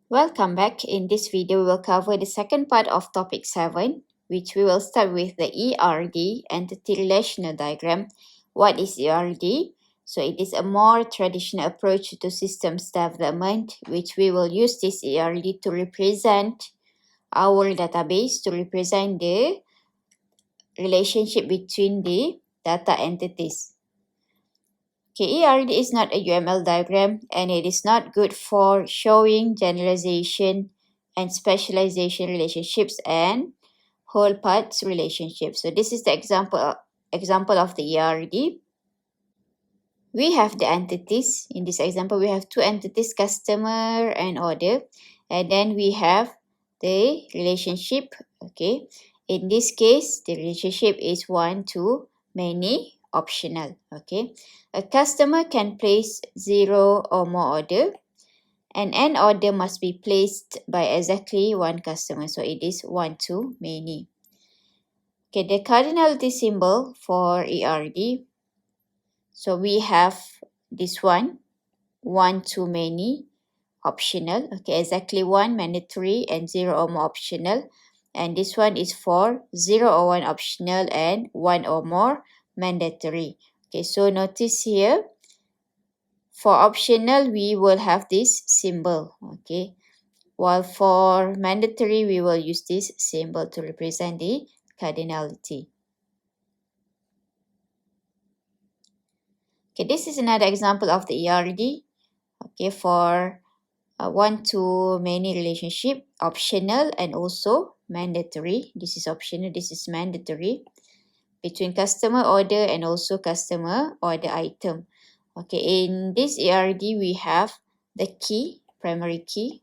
Welcome back. In this video, we will cover the second part of topic 7, which we will start with the ERD, Entity Relational Diagram. What is ERD? So it is a more traditional approach to systems development, which we will use this ERD to represent our database, to represent the relationship between the data entities. Okay, ERD is not a UML diagram and it is not good for showing generalization and specialization relationships and whole parts relationships. So this is the example of the ERD. We have the entities. In this example, we have two entities, customer and order. And then we have the relationship. Okay. In this case, the relationship is one to many, optional. Okay. A customer can place 0 or more order. And an order must be placed by exactly one customer. So it is one to many. Okay, the cardinality symbol for ERD. So we have this one to many, optional. Okay, exactly one mandatory and 0 or more optional. And this one is for 0 or 1 optional and 1 or more mandatory. Okay, so notice here, for optional, we will have this symbol. Okay, while for mandatory, we will use this symbol to represent the cardinality. Okay, this is another example of the ERD. Okay, for one to many relationship, optional and also mandatory. This is optional, this is mandatory. Between customer order and also customer order item. Okay, in this ERD, we have the key, primary key,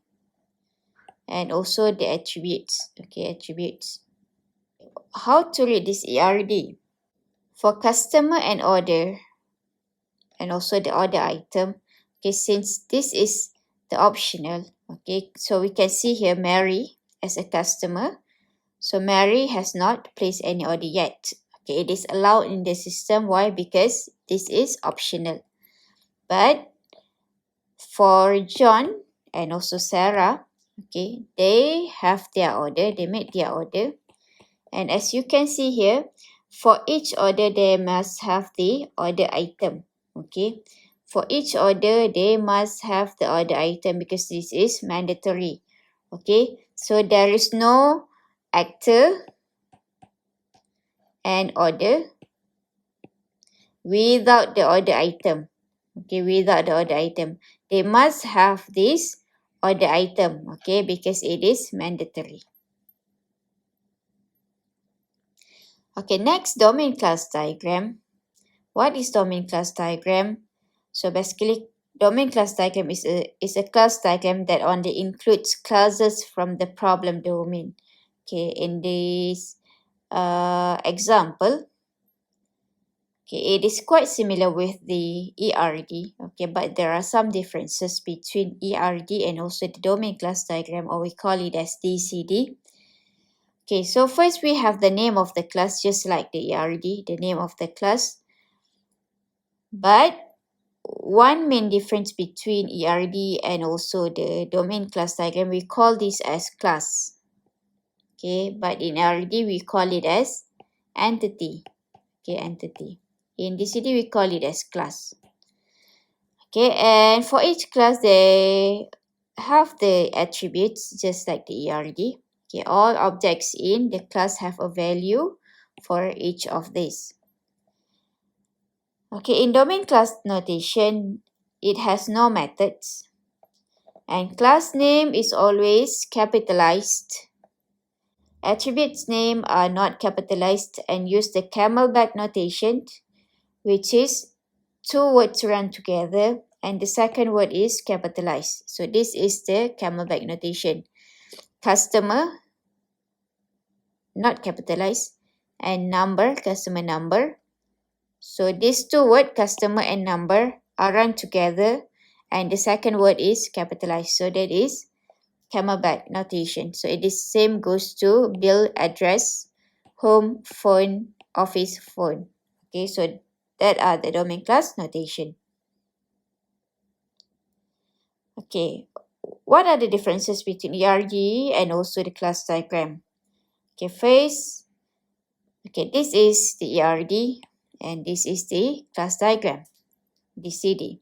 and also the attributes. Okay, attributes. How to read this ERD? For customer and order, and also the order item. Okay, since this is the optional, okay, so we can see here Mary as a customer. So Mary has not placed any order yet. Okay, it is allowed in the system. Why? Because this is optional. But for John and also Sarah, okay, they have their order, they made their order. And as you can see here, for each order, they must have the order item. Okay, for each order, they must have the order item because this is mandatory. Okay, so there is no actor and order without the order item. Okay, without the order item. They must have this order item, okay, because it is mandatory. Okay, next, domain class diagram. What is domain class diagram? So basically, domain class diagram is a class diagram that only includes classes from the problem domain. Okay, in this example, okay, it is quite similar with the ERD. Okay, but there are some differences between ERD and also the domain class diagram, or we call it as DCD. Okay, so first we have the name of the class, just like the ERD, the name of the class. But one main difference between ERD and also the domain class diagram, we call this as class. Okay, but in ERD we call it as entity. Okay, entity. In DCD we call it as class. Okay, and for each class they have the attributes just like the ERD. Okay, all objects in the class have a value for each of these. Okay, in domain class notation, it has no methods. And class name is always capitalized. Attributes name are not capitalized and use the camelback notation, which is two words run together and the second word is capitalized. So this is the camelback notation. Customer, not capitalized, and number, customer number. So these two words, customer and number, are run together and the second word is capitalized. So that is camelback notation. So it is same goes to bill address, home, phone, office, phone. Okay, so that are the domain class notation. Okay, what are the differences between ERD and also the class diagram? Okay, first, this is the ERD and this is the class diagram, DCD.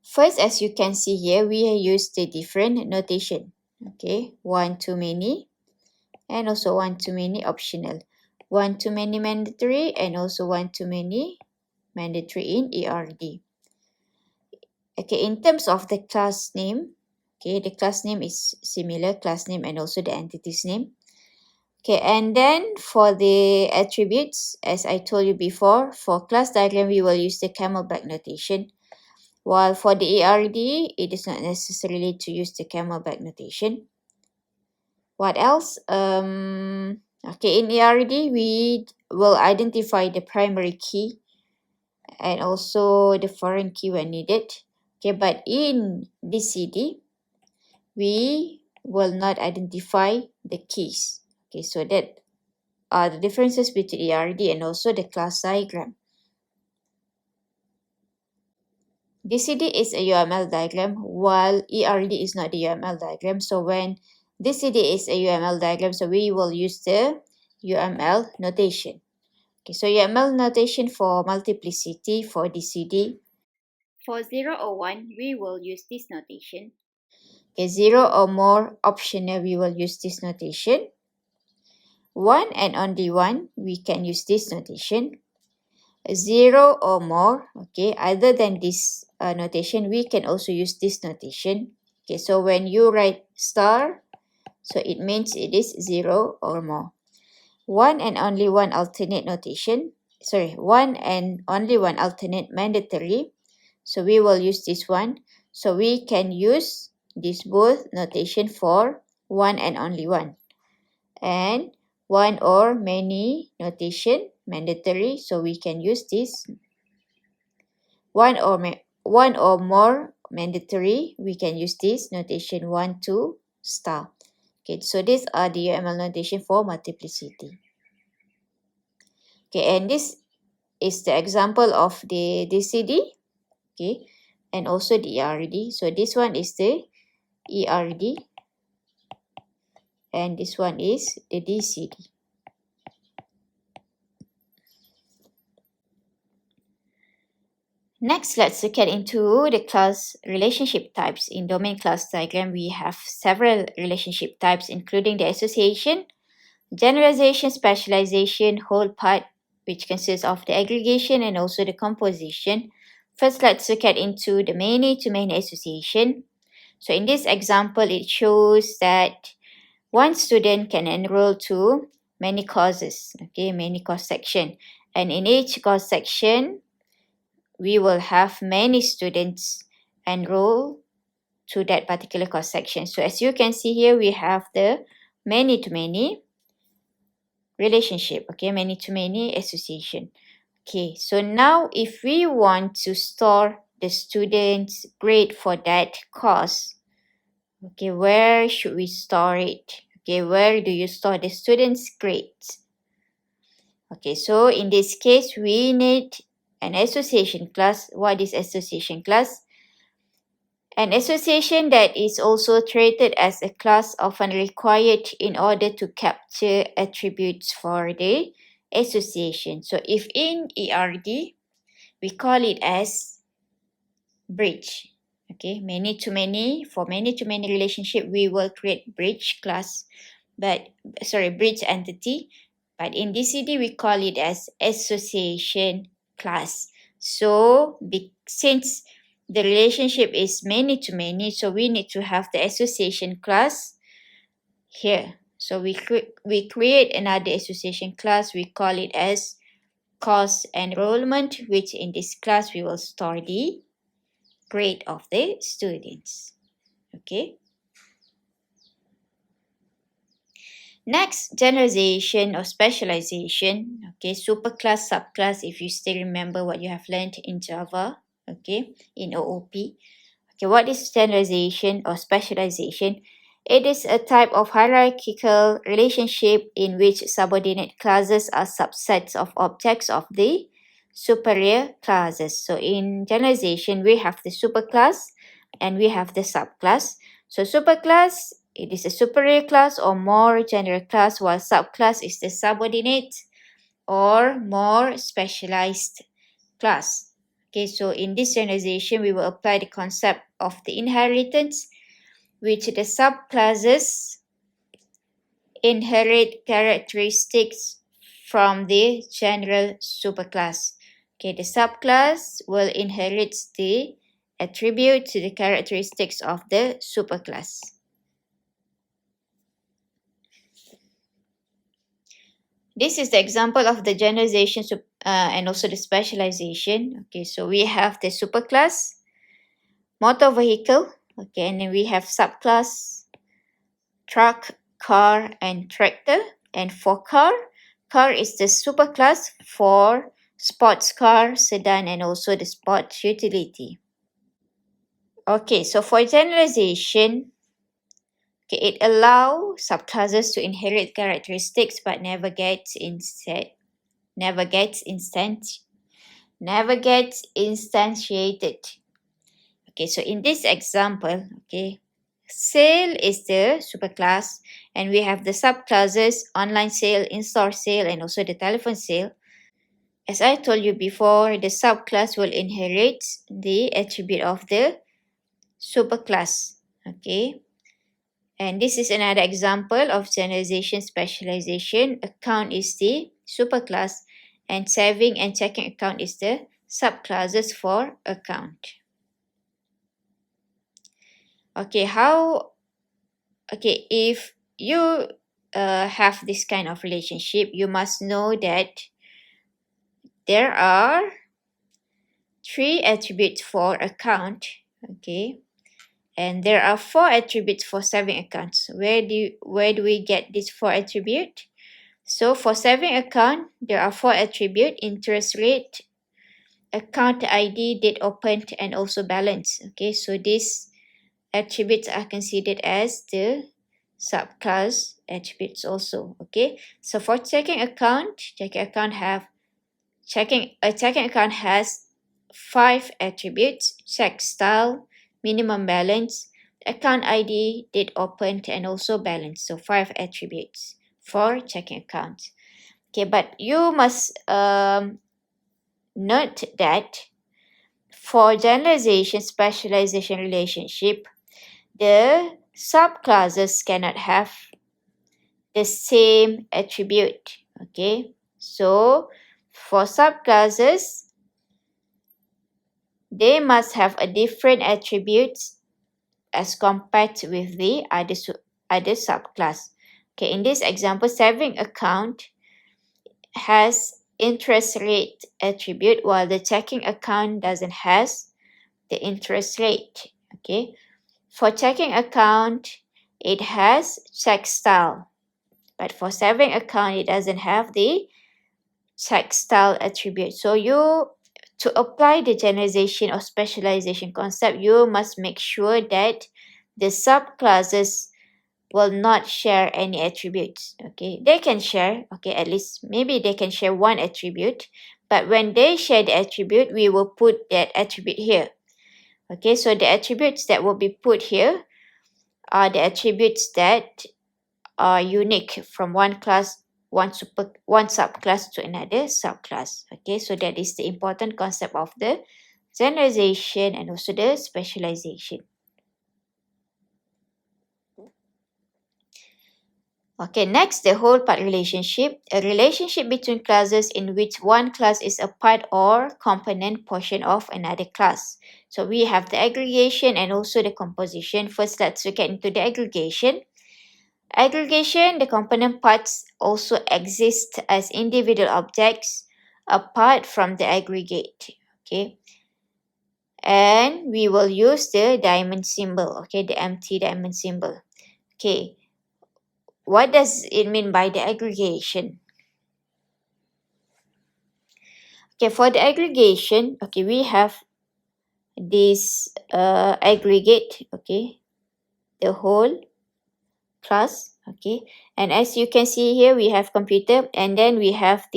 First, as you can see here, we use the different notation. Okay, one too many and also one too many optional. One too many mandatory and also one too many mandatory in ERD. Okay, in terms of the class name, the class name is similar, class name and also the entity's name. Okay, and then for the attributes, as I told you before, for class diagram, we will use the camelback notation. While for the ERD, it is not necessarily to use the camelback notation. What else? Okay, in ERD, we will identify the primary key and also the foreign key when needed. Okay, but in DCD, we will not identify the keys. Okay, so that are the differences between ERD and also the class diagram. DCD is a UML diagram while ERD is not the UML diagram. So when DCD is a UML diagram, so we will use the UML notation. Okay, so UML notation for multiplicity for DCD. For 0 or 1, we will use this notation. Okay, 0 or more optional, we will use this notation. 1 and only 1, we can use this notation. 0 or more, okay, other than this notation, we can also use this notation. Okay, so when you write star, so it means it is 0 or more. 1 and only 1 alternate notation, 1 and only 1 alternate mandatory, so we will use this one. So we can use this both notation for 1 and only 1. And 1 or many notation, mandatory, so we can use this. 1 or more mandatory, we can use this notation 1, 2, star. Okay, so these are the UML notation for multiplicity. Okay, and this is the example of the DCD, okay, and also the ERD. So this one is the ERD and this one is the DCD. Next, let's look at into the class relationship types. In domain class diagram, we have several relationship types, including the association, generalization, specialization, whole part, which consists of the aggregation and also the composition. First, let's look at into the many-to-many association. So in this example, it shows that one student can enroll to many courses, okay, many course section. And in each course section, we will have many students enroll to that particular course section. So as you can see here, we have the many-to-many relationship, okay, many-to-many association. Okay, so now if we want to store the student's grade for that course, okay, where should we store it? Okay, where do you store the student's grades? Okay, so in this case, we need an association class. What is association class? An association that is also treated as a class often required in order to capture attributes for the association. So if in ERD, we call it as bridge. Okay, many-to-many, for many-to-many relationship, we will create bridge class, bridge entity. But in DCD, we call it as association class. So since the relationship is many-to-many, so we need to have the association class here. So we create another association class. We call it as course enrollment, which in this class we will store the grade of the students. Okay. Next, generalization or specialization. Okay, superclass, subclass, if you still remember what you have learned in Java, okay, in OOP. Okay, what is generalization or specialization? It is a type of hierarchical relationship in which subordinate classes are subsets of objects of the superior classes. So in generalization, we have the superclass, and we have the subclass. So superclass, it is a superior class or more general class, while subclass is the subordinate or more specialized class. Okay, so in this generalization, we will apply the concept of the inheritance, which the subclasses inherit characteristics from the general superclass. Okay, the subclass will inherit the attribute to the characteristics of the superclass. This is the example of the generalization and also the specialization. Okay, so we have the superclass, motor vehicle, okay, and then we have subclass, truck, car, and tractor. And for car is the superclass for sports car, sedan, and also the sports utility. Okay, so for generalization, okay, it allows subclasses to inherit characteristics but never gets instantiated. Okay, so in this example, okay, sale is the superclass, and we have the subclasses online sale, in-store sale, and also the telephone sale. As I told you before, the subclass will inherit the attribute of the superclass. Okay, and this is another example of generalization specialization. Account is the superclass, and saving and checking account is the subclasses for account. Okay, if you have this kind of relationship, you must know that there are 3 attributes for account, okay, and there are 4 attributes for saving accounts. Where do we get these 4 attributes? So for saving account, there are 4 attributes: interest rate, account ID, date opened, and also balance. Okay, so these attributes are considered as the subclass attributes also. Okay, so for checking account has 5 attributes: check style, minimum balance, account ID, date opened, and also balance. So 5 attributes for checking account. Okay, but you must note that for generalization specialization relationship, the subclasses cannot have the same attribute. Okay, so for subclasses, they must have a different attributes as compared with the other subclass. Okay, in this example, saving account has interest rate attribute, while the checking account doesn't has the interest rate. Okay, for checking account, it has check style, but for saving account, it doesn't have the check style attribute. So to apply the generalization or specialization concept, you must make sure that the subclasses will not share any attributes. Okay, they can share, okay, at least maybe they can share one attribute, but when they share the attribute, we will put that attribute here. Okay, so the attributes that will be put here are the attributes that are unique from one subclass to another subclass. Okay, so that is the important concept of the generalization and also the specialization. Okay, next, the whole part relationship. A relationship between classes in which one class is a part or component portion of another class. So we have the aggregation and also the composition. First, let's look into the aggregation. Aggregation, the component parts also exist as individual objects apart from the aggregate. Okay, and we will use the diamond symbol, okay, the empty diamond symbol. Okay, what does it mean by the aggregation? Okay, for the aggregation, okay, we have this aggregate, okay, the whole class, okay, and as you can see here, we have computer, and then we have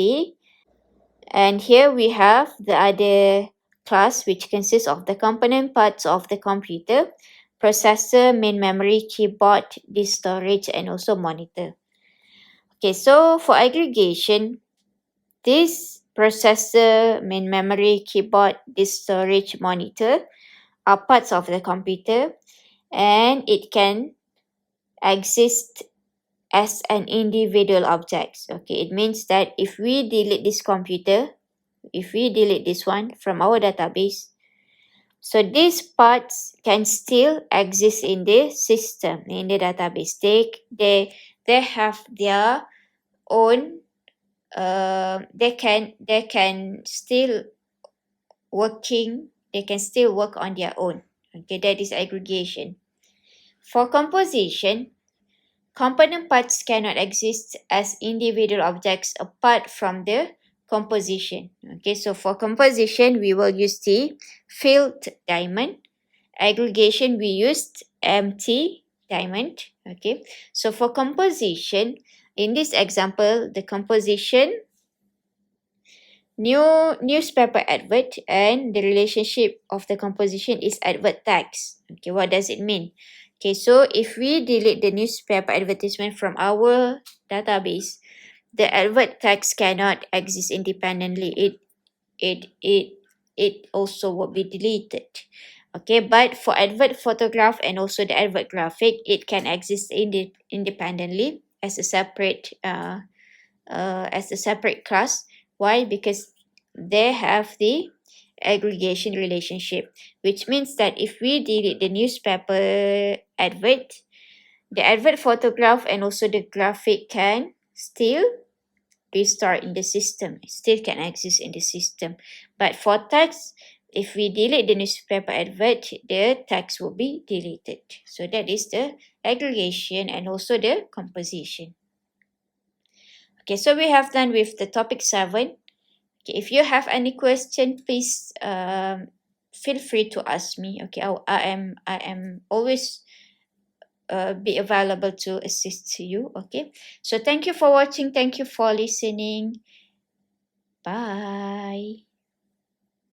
and here we have the other class, which consists of the component parts of the computer: processor, main memory, keyboard, disk storage, and also monitor. Okay, so for aggregation, this processor, main memory, keyboard, disk storage, monitor are parts of the computer, and it can exist as an individual object. Okay, it means that if we delete this computer, if we delete this one from our database, so these parts can still exist in the system, in the database. They have their own. They can still working. They can still work on their own. Okay, that is aggregation. For composition, component parts cannot exist as individual objects apart from the composition. Okay, so for composition, we will use the filled diamond. Aggregation, we used empty diamond. Okay, so for composition, in this example, the composition, new newspaper advert, and the relationship of the composition is advert tags. Okay, what does it mean? Okay, so if we delete the newspaper advertisement from our database, the advert tags cannot exist independently. It also will be deleted. Okay, but for advert photograph and also the advert graphic, it can exist independently as a separate class. Why? Because they have the aggregation relationship, which means that if we delete the newspaper advert, the advert photograph and also the graphic can still be stored in the system. It still can exist in the system. But for text, if we delete the newspaper advert, the text will be deleted. So that is the aggregation and also the composition. Okay, so we have done with the topic 7. Okay, if you have any question, please feel free to ask me. Okay, I am always be available to assist you. Okay, so thank you for watching. Thank you for listening. Bye.